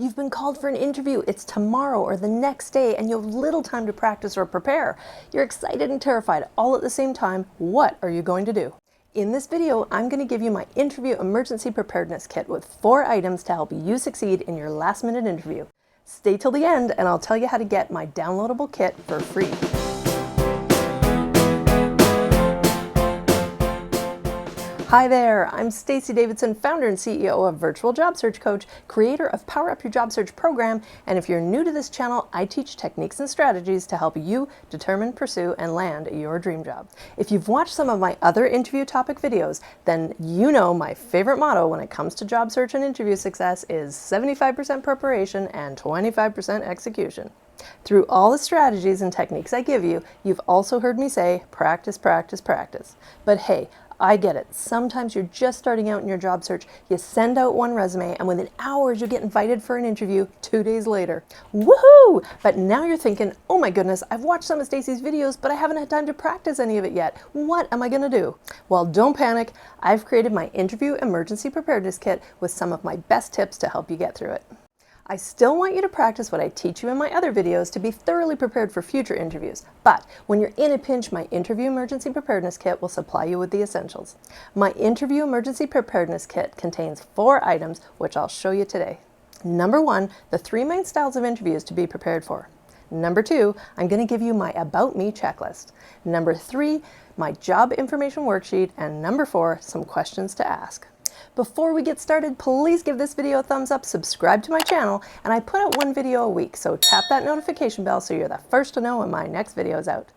You've been called for an interview. It's tomorrow or the next day, and you have little time to practice or prepare. You're excited and terrified all at the same time. What are you going to do? In this video, I'm going to give you my interview emergency preparedness kit with 4 items to help you succeed in your last-minute interview. Stay till the end, and I'll tell you how to get my downloadable kit for free. Hi there, I'm Stacey Davidson, founder and CEO of Virtual Job Search Coach, creator of Power Up Your Job Search program, and if you're new to this channel, I teach techniques and strategies to help you determine, pursue, and land your dream job. If you've watched some of my other interview topic videos, then you know my favorite motto when it comes to job search and interview success is 75% preparation and 25% execution. Through all the strategies and techniques I give you, you've also heard me say, practice, practice, practice. But hey, I get it. Sometimes you're just starting out in your job search, you send out one resume, and within hours you get invited for an interview 2 days later. Woohoo! But now you're thinking, oh my goodness, I've watched some of Stacey's videos, but I haven't had time to practice any of it yet. What am I going to do? Well, don't panic. I've created my interview emergency preparedness kit with some of my best tips to help you get through it. I still want you to practice what I teach you in my other videos to be thoroughly prepared for future interviews. But when you're in a pinch, my interview emergency preparedness kit will supply you with the essentials. My interview emergency preparedness kit contains 4 items, which I'll show you today. Number 1, the 3 main styles of interviews to be prepared for. Number 2, I'm going to give you my About Me checklist. Number 3, my job information worksheet. And number 4, some questions to ask. Before we get started, please give this video a thumbs up, subscribe to my channel, and I put out 1 video a week, so tap that notification bell so you're the first to know when my next video is out.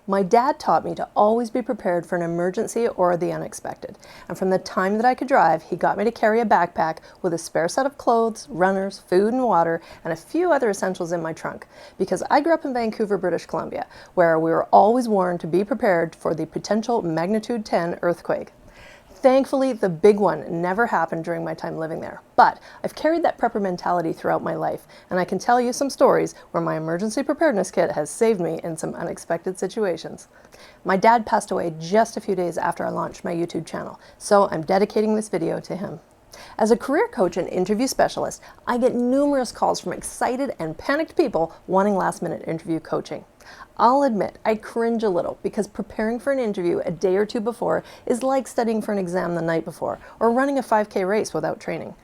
My dad taught me to always be prepared for an emergency or the unexpected, and from the time that I could drive, he got me to carry a backpack with a spare set of clothes, runners, food and water, and a few other essentials in my trunk, because I grew up in Vancouver, British Columbia, where we were always warned to be prepared for the potential magnitude 10 earthquake. Thankfully, the big one never happened during my time living there, but I've carried that prepper mentality throughout my life, and I can tell you some stories where my emergency preparedness kit has saved me in some unexpected situations. My dad passed away just a few days after I launched my YouTube channel, so I'm dedicating this video to him. As a career coach and interview specialist, I get numerous calls from excited and panicked people wanting last-minute interview coaching. I'll admit, I cringe a little because preparing for an interview a day or 2 before is like studying for an exam the night before or running a 5K race without training.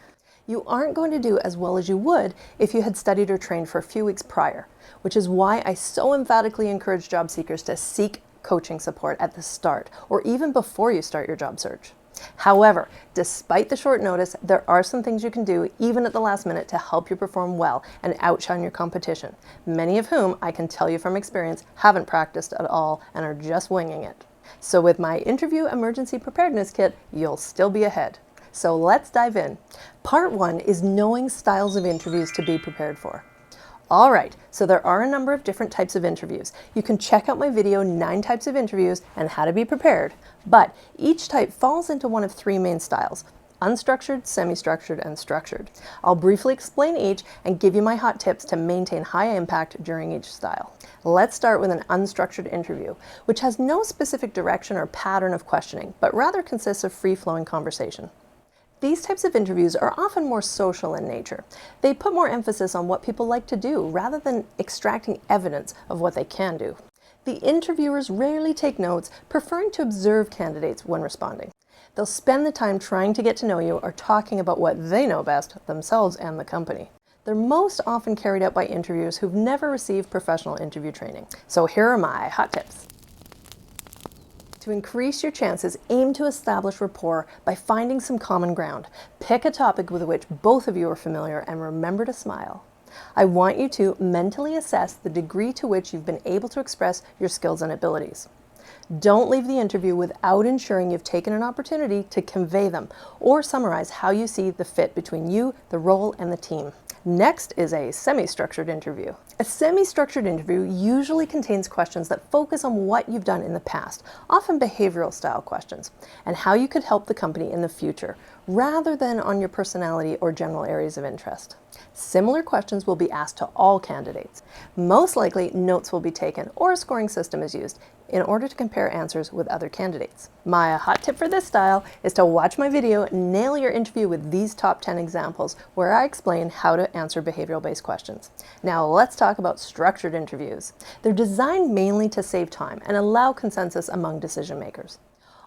You aren't going to do as well as you would if you had studied or trained for a few weeks prior, which is why I so emphatically encourage job seekers to seek coaching support at the start or even before you start your job search. However, despite the short notice, there are some things you can do even at the last minute to help you perform well and outshine your competition, many of whom, I can tell you from experience, haven't practiced at all and are just winging it. So with my interview emergency preparedness kit, you'll still be ahead. So let's dive in. Part 1 is knowing styles of interviews to be prepared for. All right, so there are a number of different types of interviews. You can check out my video, 9 types of interviews and how to be prepared. But each type falls into one of 3 main styles: unstructured, semi-structured, and structured. I'll briefly explain each and give you my hot tips to maintain high impact during each style. Let's start with an unstructured interview, which has no specific direction or pattern of questioning, but rather consists of free-flowing conversation. These types of interviews are often more social in nature. They put more emphasis on what people like to do rather than extracting evidence of what they can do. The interviewers rarely take notes, preferring to observe candidates when responding. They'll spend the time trying to get to know you or talking about what they know best, themselves and the company. They're most often carried out by interviewers who've never received professional interview training. So here are my hot tips. To increase your chances, aim to establish rapport by finding some common ground. Pick a topic with which both of you are familiar and remember to smile. I want you to mentally assess the degree to which you've been able to express your skills and abilities. Don't leave the interview without ensuring you've taken an opportunity to convey them or summarize how you see the fit between you, the role, and the team. Next is a semi-structured interview. A semi-structured interview usually contains questions that focus on what you've done in the past, often behavioral style questions, and how you could help the company in the future, rather than on your personality or general areas of interest. Similar questions will be asked to all candidates. Most likely, notes will be taken or a scoring system is used in order to compare answers with other candidates. My hot tip for this style is to watch my video, Nail Your Interview with these top 10 examples, where I explain how to answer behavioral-based questions. Now let's talk about structured interviews. They're designed mainly to save time and allow consensus among decision makers.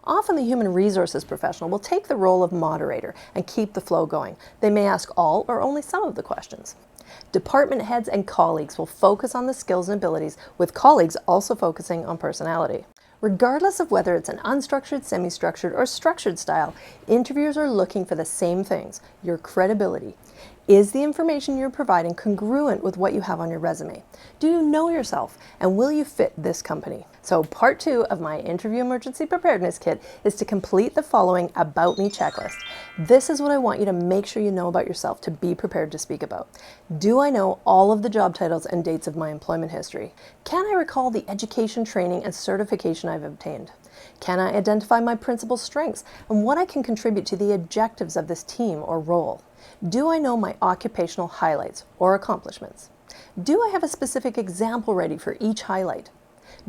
Often the human resources professional will take the role of moderator and keep the flow going. They may ask all or only some of the questions. Department heads and colleagues will focus on the skills and abilities, with colleagues also focusing on personality. Regardless of whether it's an unstructured, semi-structured, or structured style, interviewers are looking for the same things: your credibility. Is the information you're providing congruent with what you have on your resume? Do you know yourself, and will you fit this company? So part 2 of my interview emergency preparedness kit is to complete the following About Me checklist. This is what I want you to make sure you know about yourself to be prepared to speak about. Do I know all of the job titles and dates of my employment history? Can I recall the education, training, and certification I've obtained? Can I identify my principal strengths and what I can contribute to the objectives of this team or role? Do I know my occupational highlights or accomplishments? Do I have a specific example ready for each highlight?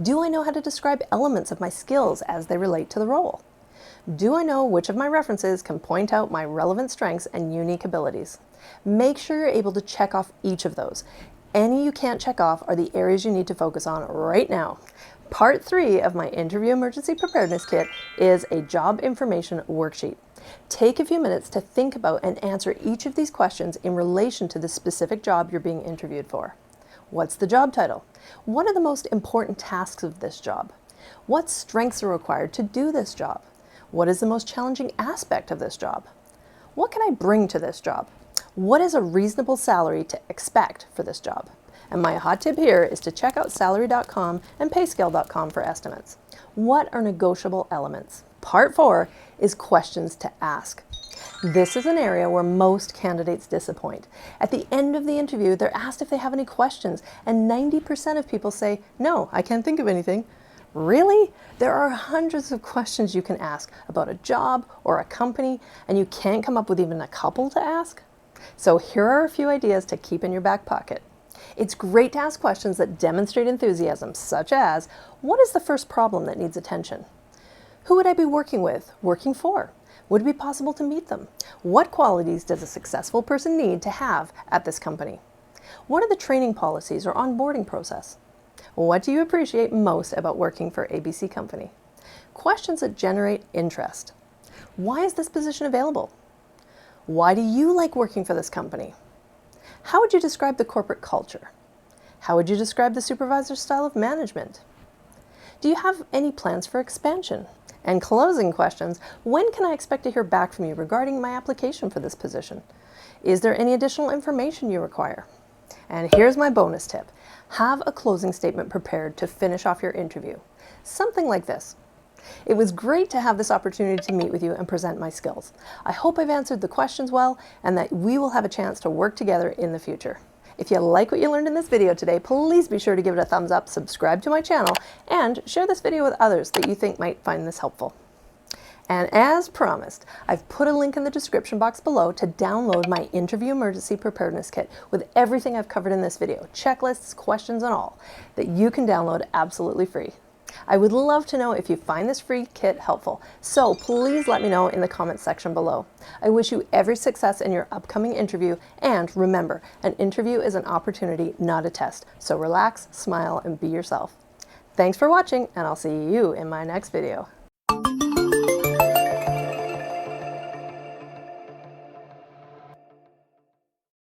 Do I know how to describe elements of my skills as they relate to the role? Do I know which of my references can point out my relevant strengths and unique abilities? Make sure you're able to check off each of those. Any you can't check off are the areas you need to focus on right now. Part 3 of my interview emergency preparedness kit is a job information worksheet. Take a few minutes to think about and answer each of these questions in relation to the specific job you're being interviewed for. What's the job title? What are the most important tasks of this job? What strengths are required to do this job? What is the most challenging aspect of this job? What can I bring to this job? What is a reasonable salary to expect for this job? And my hot tip here is to check out salary.com and payscale.com for estimates. What are negotiable elements? Part 4 is questions to ask. This is an area where most candidates disappoint. At the end of the interview, they're asked if they have any questions, and 90% of people say, "No, I can't think of anything." Really? There are hundreds of questions you can ask about a job or a company, and you can't come up with even a couple to ask? So here are a few ideas to keep in your back pocket. It's great to ask questions that demonstrate enthusiasm, such as, what is the first problem that needs attention? Who would I be working with, working for? Would it be possible to meet them? What qualities does a successful person need to have at this company? What are the training policies or onboarding process? What do you appreciate most about working for ABC Company? Questions that generate interest. Why is this position available? Why do you like working for this company? How would you describe the corporate culture? How would you describe the supervisor's style of management? Do you have any plans for expansion? And closing questions, when can I expect to hear back from you regarding my application for this position? Is there any additional information you require? And here's my bonus tip. Have a closing statement prepared to finish off your interview. Something like this. It was great to have this opportunity to meet with you and present my skills. I hope I've answered the questions well and that we will have a chance to work together in the future. If you like what you learned in this video today, please be sure to give it a thumbs up, subscribe to my channel, and share this video with others that you think might find this helpful. And as promised, I've put a link in the description box below to download my interview emergency preparedness kit with everything I've covered in this video, checklists, questions, and all, that you can download absolutely free. I would love to know if you find this free kit helpful, so please let me know in the comments section below. I wish you every success in your upcoming interview, and remember, an interview is an opportunity, not a test, so relax, smile, and be yourself. Thanks for watching, and I'll see you in my next video.